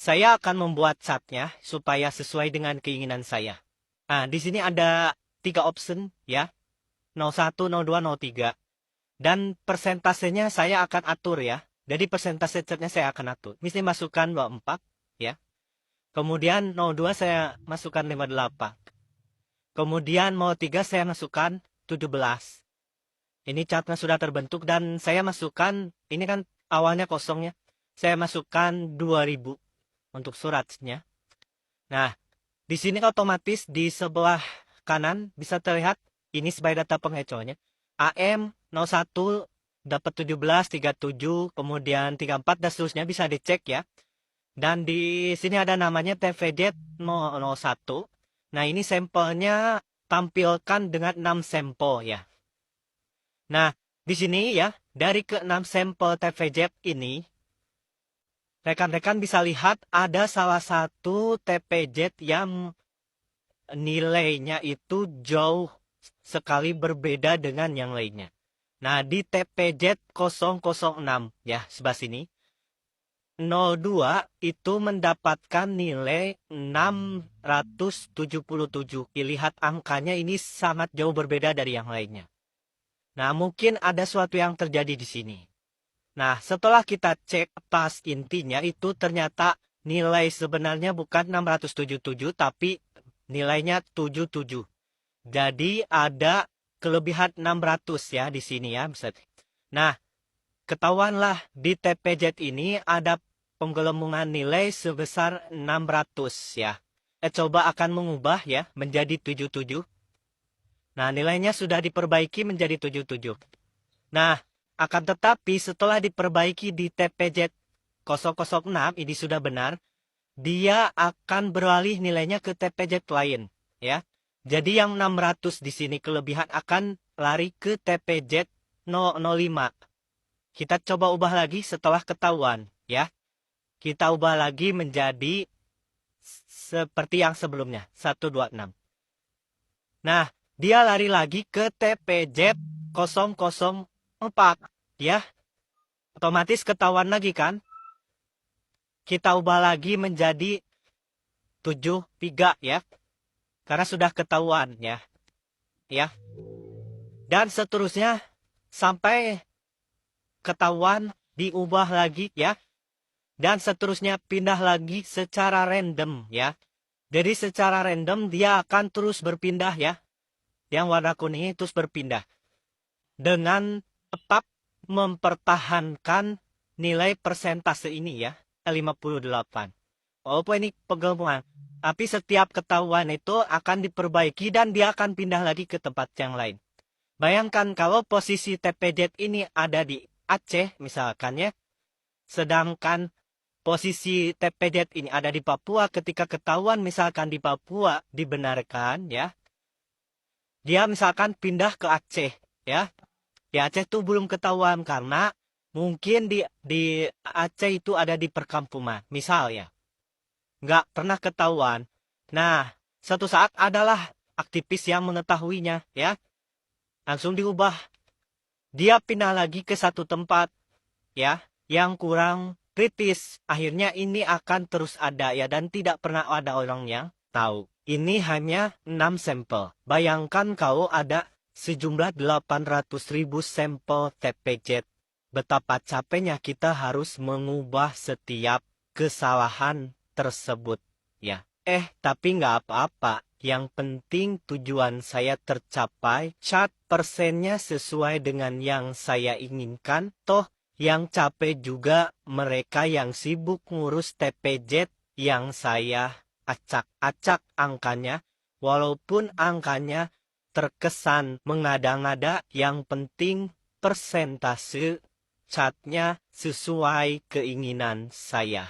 saya akan membuat catnya supaya sesuai dengan keinginan saya. Nah, di sini ada 3 option ya. 01, 02, 03. Dan persentasenya saya akan atur ya. Jadi persentase catnya saya akan atur. Misalnya masukkan 24 ya. Kemudian 02 saya masukkan 58. Kemudian 03 saya masukkan 17. Ini catnya sudah terbentuk dan saya masukkan, ini kan awalnya kosongnya. Saya masukkan 2000 untuk suratnya. Nah, di sini otomatis di sebelah kanan bisa terlihat ini sebagai data pengecohnya. AM 01 dapat 17, 37, kemudian 34 dan seterusnya bisa dicek ya. Dan di sini ada namanya TVZ 001. Nah, ini sampelnya tampilkan dengan 6 sampel ya. Nah, di sini ya, dari ke-6 sampel TVZ ini, rekan-rekan bisa lihat ada salah satu TPZ yang nilainya itu jauh sekali berbeda dengan yang lainnya. Nah, di TPZ 006 ya, sebelah sini. 02 itu mendapatkan nilai 677. Lihat angkanya ini sangat jauh berbeda dari yang lainnya. Nah, mungkin ada sesuatu yang terjadi di sini. Nah, setelah kita cek pas intinya itu ternyata nilai sebenarnya bukan 677 tapi nilainya 77. Jadi ada kelebihan 600 ya di sini ya. Nah, ketahuanlah di TPZ ini ada penggelembungan nilai sebesar 600 ya. Coba akan mengubah ya menjadi 77. Nah, nilainya sudah diperbaiki menjadi 77. Nah, akan tetapi setelah diperbaiki di TPZ 006 ini sudah benar, dia akan beralih nilainya ke TPZ lain ya. Jadi yang 600 di sini kelebihan akan lari ke TPZ 005. Kita coba ubah lagi setelah ketahuan ya. Kita ubah lagi menjadi seperti yang sebelumnya, 126. Nah, dia lari lagi ke TPZ 004 ya. Otomatis ketahuan lagi kan? Kita ubah lagi menjadi 73 ya. Karena sudah ketahuan ya. Ya. Dan seterusnya sampai ketahuan diubah lagi ya. Dan seterusnya pindah lagi secara random ya. Jadi secara random dia akan terus berpindah ya. Yang warna kuning ini terus berpindah. Dengan tetap mempertahankan nilai persentase ini ya. 58. Walaupun ini penggabungan. Tapi setiap ketahuan itu akan diperbaiki dan dia akan pindah lagi ke tempat yang lain. Bayangkan kalau posisi TPZ ini ada di Aceh misalkan ya. Sedangkan posisi TPZ ini ada di Papua, ketika ketahuan misalkan di Papua dibenarkan ya. Dia misalkan pindah ke Aceh ya. Di Aceh itu belum ketahuan karena mungkin di Aceh itu ada di perkampungan. Misal ya. Nggak pernah ketahuan. Nah, suatu saat adalah aktivis yang mengetahuinya ya. Langsung diubah. Dia pindah lagi ke satu tempat ya yang kurang kritis. Akhirnya ini akan terus ada ya dan tidak pernah ada orang yang tahu. Ini hanya 6 sampel. Bayangkan kalau ada sejumlah 800.000 sampel TPZ. Betapa capeknya kita harus mengubah setiap kesalahan tersebut ya. Tapi nggak apa-apa. Yang penting tujuan saya tercapai. Cat persennya sesuai dengan yang saya inginkan. Toh yang capek juga mereka yang sibuk ngurus TPZ yang saya acak-acak angkanya. Walaupun angkanya terkesan mengada-ngada, yang penting persentase catnya sesuai keinginan saya.